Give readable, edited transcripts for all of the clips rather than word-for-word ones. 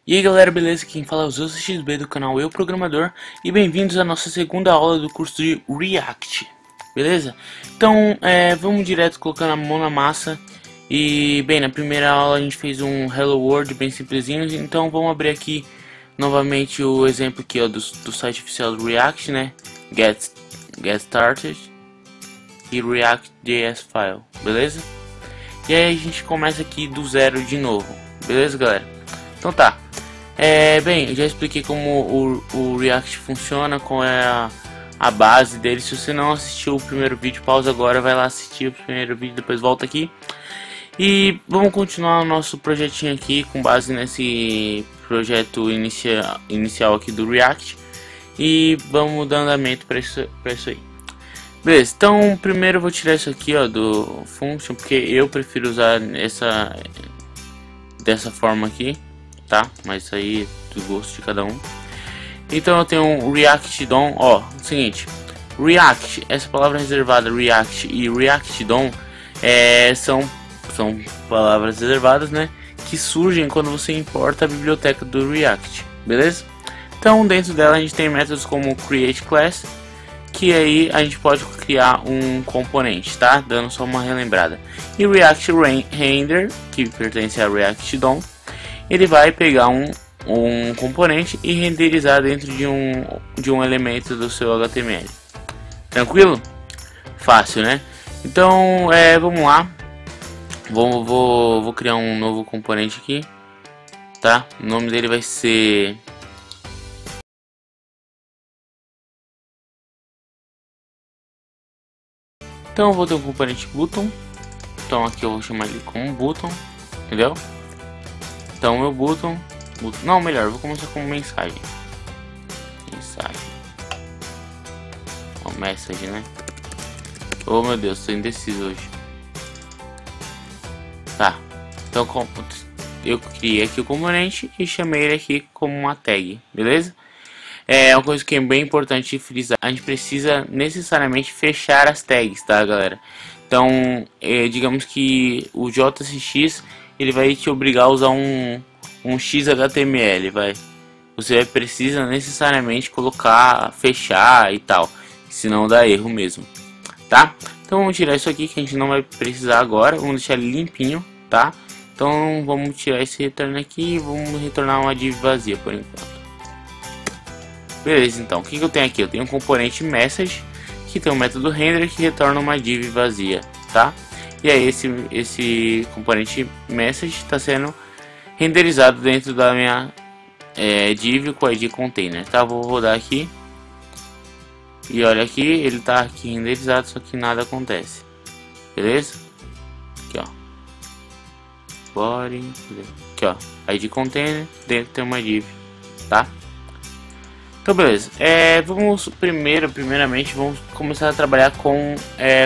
E aí galera, beleza? Quem fala é o ZeusXB do canal Eu Programador e bem-vindos à nossa segunda aula do curso de React, beleza? Então, vamos direto colocando a mão na massa. E bem, na primeira aula a gente fez um Hello World bem simplesinho, então vamos abrir aqui novamente o exemplo aqui, ó, do site oficial do React, né? Get Started e React.js File, beleza? E aí a gente começa aqui do zero de novo, beleza galera? Então tá. Bem, eu já expliquei como o React funciona, qual é a base dele. Se você não assistiu o primeiro vídeo, pausa agora, vai lá assistir o primeiro vídeo, depois volta aqui. E vamos continuar o nosso projetinho aqui com base nesse projeto inicial aqui do React. E vamos dar andamento para isso aí. Beleza, então primeiro eu vou tirar isso aqui, ó, do function, porque eu prefiro usar dessa forma aqui. Tá? Mas isso aí é do gosto de cada um. Então eu tenho um React DOM, ó, seguinte, React, essa palavra reservada React e React DOM são palavras reservadas, né, que surgem quando você importa a biblioteca do React, beleza? Então dentro dela a gente tem métodos como create class, que aí a gente pode criar um componente, tá? Dando só uma relembrada. E React Render, que pertence a React DOM, ele vai pegar um componente e renderizar dentro de um elemento do seu HTML. Tranquilo? Fácil, né? Então, vamos lá. Vou criar um novo componente aqui, tá? O nome dele vai ser... Então, eu vou ter um componente button. Então, aqui eu vou chamar ele como button, entendeu? Então meu button, não, melhor, vou começar com mensagem. Ó, message, né? Oh meu Deus, tô indeciso hoje. Tá, então eu criei aqui o componente e chamei ele aqui como uma tag, beleza? Uma coisa que é bem importante frisar, a gente precisa necessariamente fechar as tags, tá galera? Então, digamos que o JSX ele vai te obrigar a usar um XHTML, você precisa necessariamente colocar, fechar e tal, senão dá erro mesmo, tá? Então vamos tirar isso aqui que a gente não vai precisar agora, vamos deixar ele limpinho, tá? Então vamos tirar esse retorno aqui e vamos retornar uma div vazia por enquanto. Beleza, então o que eu tenho aqui? Eu tenho um componente message que tem um método render que retorna uma div vazia, tá? E aí esse componente message está sendo renderizado dentro da minha div com ID container, tá? Vou rodar aqui e olha aqui, ele está aqui renderizado, só que nada acontece, beleza? Aqui ó, body, aqui ó, ID container, dentro tem uma div, tá? Então beleza, primeiramente vamos começar a trabalhar com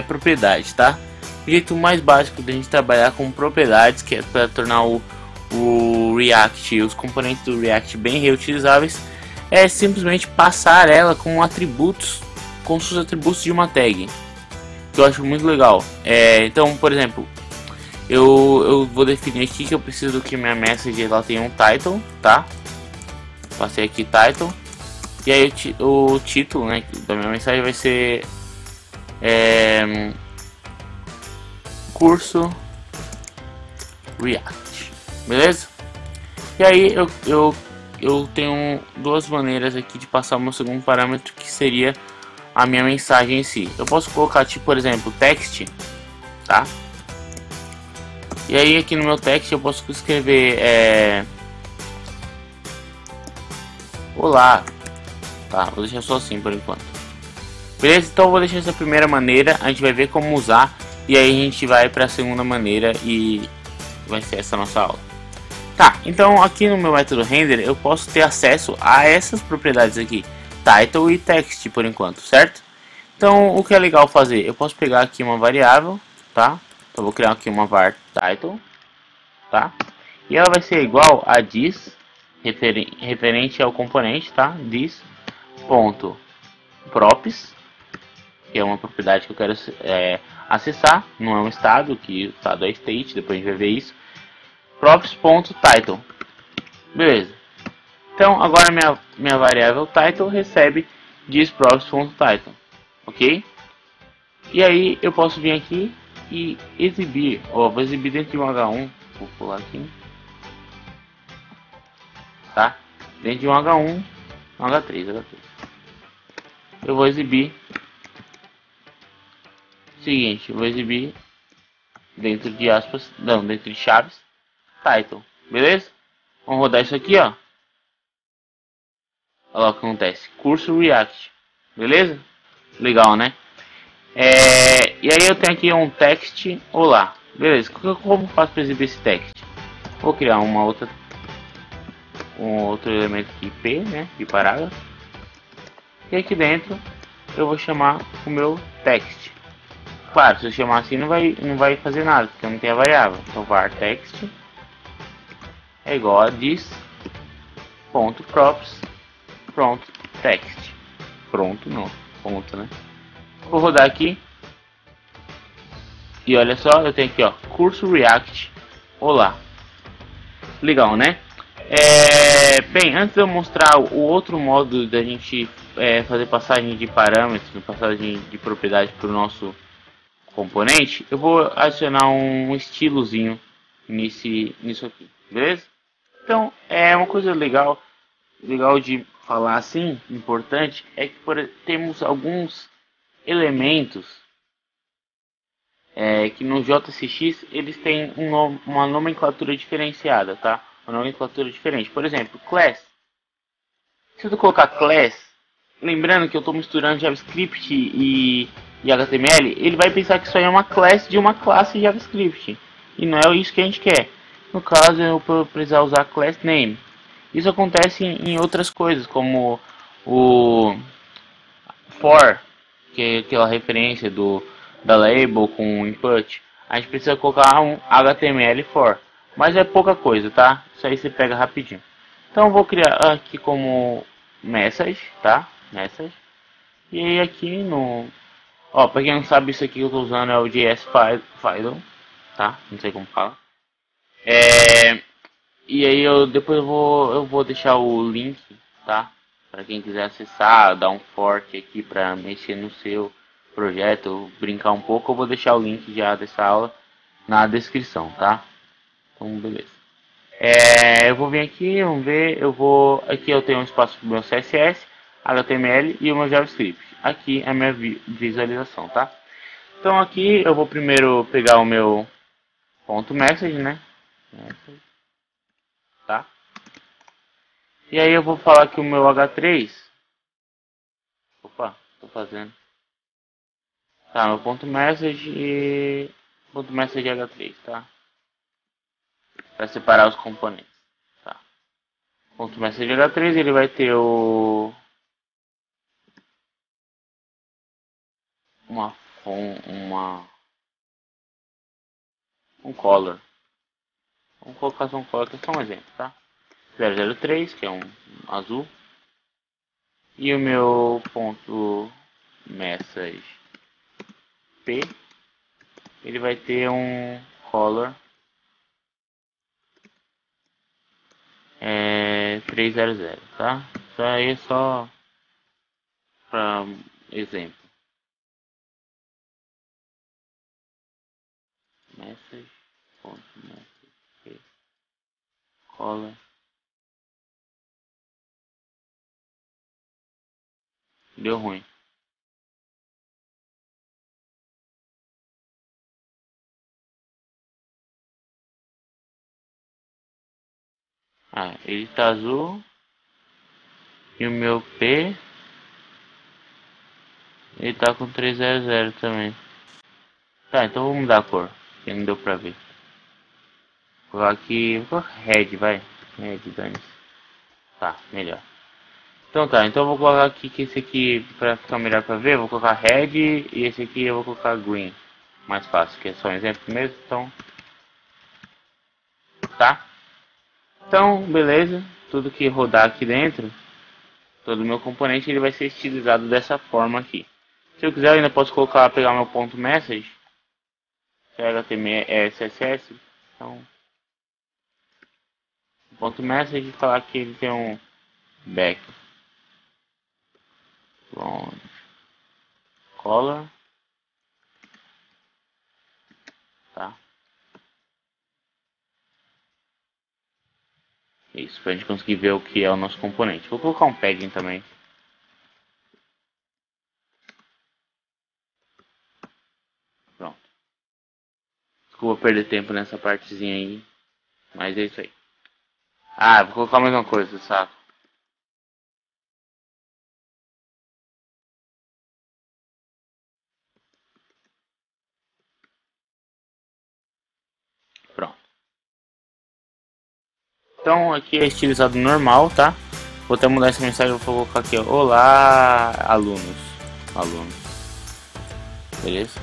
propriedades, tá? O jeito mais básico da gente trabalhar com propriedades, que é para tornar o React, os componentes do React bem reutilizáveis, é simplesmente passar ela com atributos, com os atributos de uma tag, que eu acho muito legal. Então, por exemplo, eu vou definir aqui que eu preciso que minha message ela tenha um title, tá? Passei aqui title, e aí o título, né, da minha mensagem vai ser curso React, beleza? E aí eu tenho duas maneiras aqui de passar o meu segundo parâmetro, que seria a minha mensagem em si. Eu posso colocar tipo, por exemplo, text, tá? E aí aqui no meu text eu posso escrever olá, tá? Vou deixar só assim por enquanto, beleza? Então eu vou deixar essa primeira maneira, a gente vai ver como usar. E aí a gente vai para a segunda maneira e vai ser essa nossa aula. Tá, então aqui no meu método render eu posso ter acesso a essas propriedades aqui, title e text por enquanto, certo? Então o que é legal fazer, eu posso pegar aqui uma variável, tá? Então vou criar aqui uma var title, tá? E ela vai ser igual a this, referente ao componente, tá? This ponto props, que é uma propriedade que eu quero acessar, não é um estado, que o estado é state, depois a gente vai ver isso. Props.title, beleza. Então agora minha variável title recebe thisprops.title, ok? E aí eu posso vir aqui e exibir, vou exibir dentro de um H1, vou pular aqui, tá? Dentro de um H1, um H3. Eu vou exibir o seguinte, eu vou exibir dentro de aspas, não, dentro de chaves, title, beleza? Vamos rodar isso aqui, ó. Olha lá o que acontece, curso React, beleza? Legal, né? E aí eu tenho aqui um text, olá, beleza? Como faço para exibir esse text? Vou criar um outro elemento aqui, p, né, de parágrafo. E aqui dentro eu vou chamar o meu text. Claro, se eu chamar assim não vai fazer nada, porque eu não tenho a variável. Então var text é igual a this.props pronto text. Pronto não, ponto, né? Vou rodar aqui. E olha só, eu tenho aqui, ó, curso React, olá. Legal, né? Bem, antes de eu mostrar o outro modo da gente fazer passagem de parâmetros, passagem de propriedade para o nosso componente, eu vou adicionar um estilozinho nisso aqui, beleza? Então, é uma coisa legal de falar assim, importante, é que temos alguns elementos que no JSX eles têm uma nomenclatura diferenciada, tá? Uma nomenclatura diferente. Por exemplo, class. Se eu colocar class, lembrando que eu estou misturando JavaScript e HTML, ele vai pensar que isso aí é uma class de uma classe JavaScript. E não é isso que a gente quer. No caso, eu vou precisar usar class name. Isso acontece em outras coisas, como o for, que é aquela referência da label com input. A gente precisa colocar um HTML for, mas é pouca coisa, tá? Isso aí você pega rapidinho. Então eu vou criar aqui como message, tá? Message. E aí aqui no, para quem não sabe, isso aqui que eu estou usando é o JS File, tá? Não sei como fala. E aí depois eu vou deixar o link, tá? Para quem quiser acessar, dar um fork aqui para mexer no seu projeto, brincar um pouco, eu vou deixar o link já dessa aula na descrição, tá? Então, beleza. Eu vou vir aqui, vamos ver, aqui eu tenho um espaço para o meu CSS, HTML e o meu JavaScript. Aqui é a minha visualização, tá? Então aqui eu vou primeiro pegar o meu ponto message, né? Tá? E aí eu vou falar que o meu H3, opa, tô fazendo. Tá, meu ponto message H3, tá? Para separar os componentes, tá? Ponto message H3 ele vai ter um color. Vamos colocar só um color que é só um exemplo, tá? 003, que é um azul. E o meu ponto message P, ele vai ter um color 300, tá? Isso aí é só para exemplo. Message, ponto message P, color. Deu ruim. Ele tá azul. E o meu P, ele tá com 300 também. Tá, então vou mudar a cor, que não deu pra ver. Vou colocar aqui, vou colocar red, vai. Red, dane-se. Tá, melhor. Então tá, então eu vou colocar aqui que esse aqui, pra ficar melhor pra ver, eu vou colocar red e esse aqui eu vou colocar green. Mais fácil, que é só um exemplo mesmo, então... Tá? Então, beleza. Tudo que rodar aqui dentro, todo o meu componente, ele vai ser estilizado dessa forma aqui. Se eu quiser, eu ainda posso pegar meu ponto message, que é HTML, CSS, então... Ponto message, falar que ele tem background color, tá? Isso, pra gente conseguir ver o que é o nosso componente. Vou colocar um padding também. Pronto. Desculpa perder tempo nessa partezinha aí, mas é isso aí. Ah, vou colocar mais uma coisa, saco. Pronto. Então aqui é estilizado normal, tá? Vou até mudar essa mensagem, vou colocar aqui, ó. Olá, alunos. Beleza?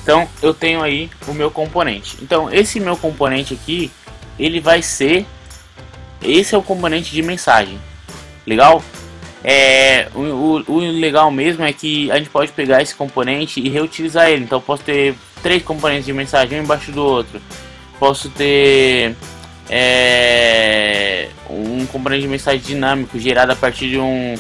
Então eu tenho aí o meu componente. Então esse meu componente aqui, ele vai ser... Esse é o componente de mensagem. Legal? O legal mesmo é que a gente pode pegar esse componente e reutilizar ele. Então eu posso ter 3 componentes de mensagem um embaixo do outro. Posso ter um componente de mensagem dinâmico gerado a partir de um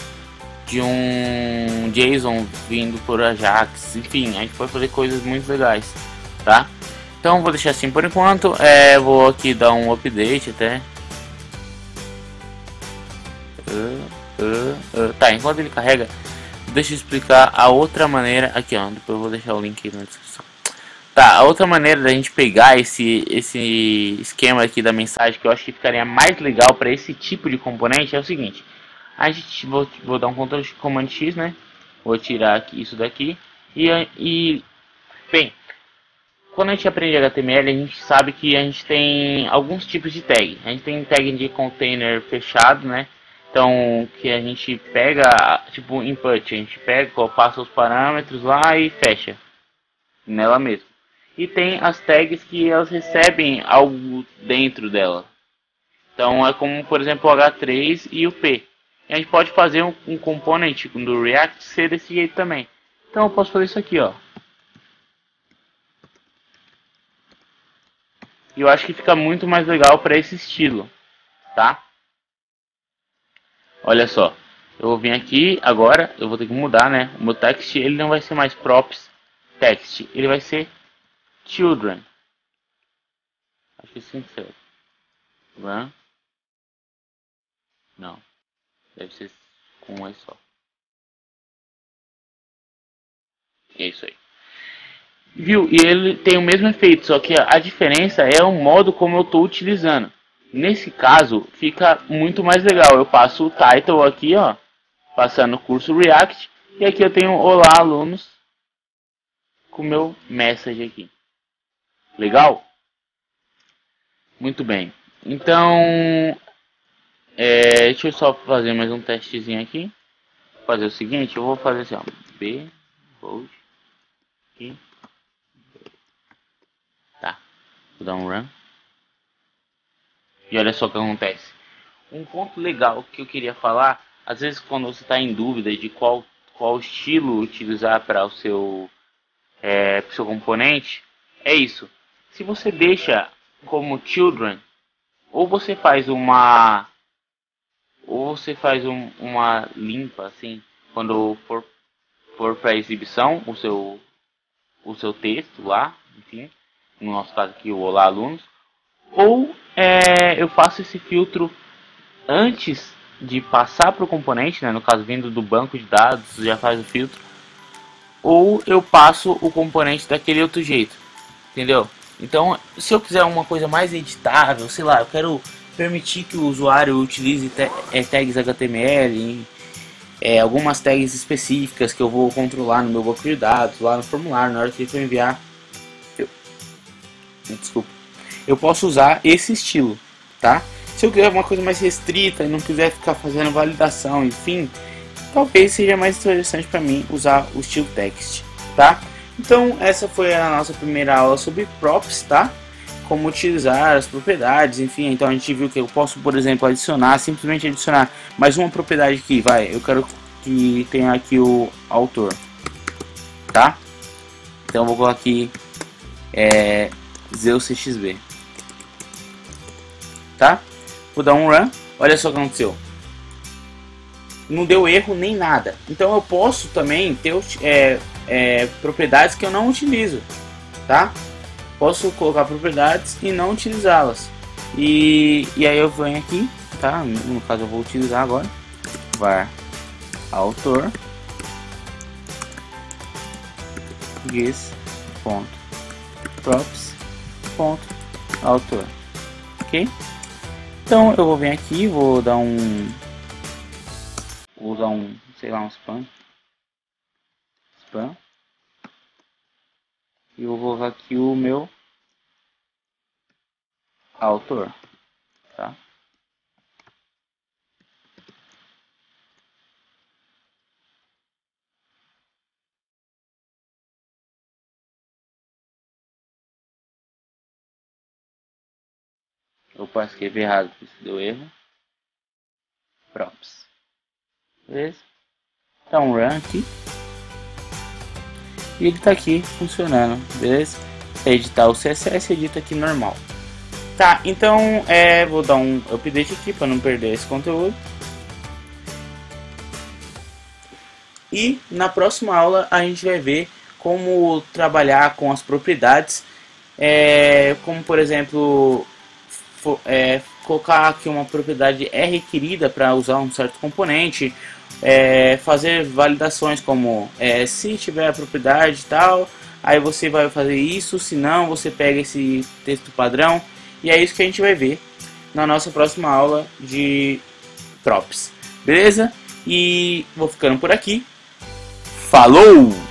JSON vindo por Ajax. Enfim, a gente pode fazer coisas muito legais, tá? Então vou deixar assim por enquanto. Vou aqui dar um update até. Tá, enquanto ele carrega, deixa eu explicar a outra maneira aqui, ó. Depois eu vou deixar o link na descrição. Tá, a outra maneira da gente pegar esse esquema aqui da mensagem, que eu acho que ficaria mais legal para esse tipo de componente, é o seguinte. A gente vou dar um Ctrl Command X, né? Vou tirar aqui isso daqui bem, quando a gente aprende HTML, a gente sabe que a gente tem alguns tipos de tag. A gente tem tag de container fechado, né? Então, que a gente pega, tipo input, a gente pega, passa os parâmetros lá e fecha nela mesmo. E tem as tags que elas recebem algo dentro dela. Então é como, por exemplo, o H3 e o P. E a gente pode fazer um componente do React ser desse jeito também. Então eu posso fazer isso aqui, ó. E eu acho que fica muito mais legal para esse estilo, tá? Olha só, eu vou vir aqui agora, eu vou ter que mudar, né? O meu text, ele não vai ser mais props text, ele vai ser children. Acho que sim, certo. Run. Não, deve ser com um só. É isso aí. Viu? E ele tem o mesmo efeito, só que a diferença é o modo como eu estou utilizando. Nesse caso, fica muito mais legal. Eu passo o title aqui, ó, passando o curso React, e aqui eu tenho olá alunos com o meu message aqui. Legal? Muito bem. Então, deixa eu só fazer mais um testezinho aqui. Vou fazer o seguinte, eu vou fazer assim, ó, b bold aqui. Tá. Vou dar um run. E olha só o que acontece. Um ponto legal que eu queria falar, às vezes quando você está em dúvida de qual estilo utilizar para o seu componente, é isso. Se você deixa como children, ou você faz uma limpa assim, quando for para exibição o seu texto lá, enfim, no nosso caso aqui o olá alunos, ou eu faço esse filtro antes de passar para o componente, né, no caso vindo do banco de dados, já faz o filtro, ou eu passo o componente daquele outro jeito, entendeu? Então, se eu quiser uma coisa mais editável, sei lá, eu quero permitir que o usuário utilize tags HTML, algumas tags específicas que eu vou controlar no meu banco de dados, lá no formulário, na hora que eu enviar, eu posso usar esse estilo, tá? Se eu quiser uma coisa mais restrita e não quiser ficar fazendo validação, enfim, talvez seja mais interessante para mim usar o estilo text, tá? Então essa foi a nossa primeira aula sobre props, tá? Como utilizar as propriedades, enfim. Então a gente viu que eu posso, por exemplo, simplesmente adicionar mais uma propriedade aqui, eu quero que tenha aqui o autor, tá? Então eu vou colocar aqui ZeusCXB, tá? Vou dar um run olha só o que aconteceu. Não deu erro nem nada. Então eu posso também ter propriedades que eu não utilizo, tá? Posso colocar propriedades e não utilizá-las. E aí eu venho aqui, tá? No caso eu vou utilizar agora. Var autor guess.props.autor, ok? Então eu vou vir aqui, vou usar um, sei lá, um spam, e eu vou colocar aqui o meu autor, tá? Eu posso escrever errado, porque isso deu erro. Props. Beleza? Então run aqui. E ele tá aqui funcionando, beleza? Editar o CSS, edita aqui normal. Tá, então vou dar um update aqui para não perder esse conteúdo. E na próxima aula a gente vai ver como trabalhar com as propriedades, como por exemplo colocar que uma propriedade é requerida para usar um certo componente, fazer validações como se tiver a propriedade e tal, aí você vai fazer isso, se não você pega esse texto padrão, e é isso que a gente vai ver na nossa próxima aula de props, beleza? E vou ficando por aqui. Falou!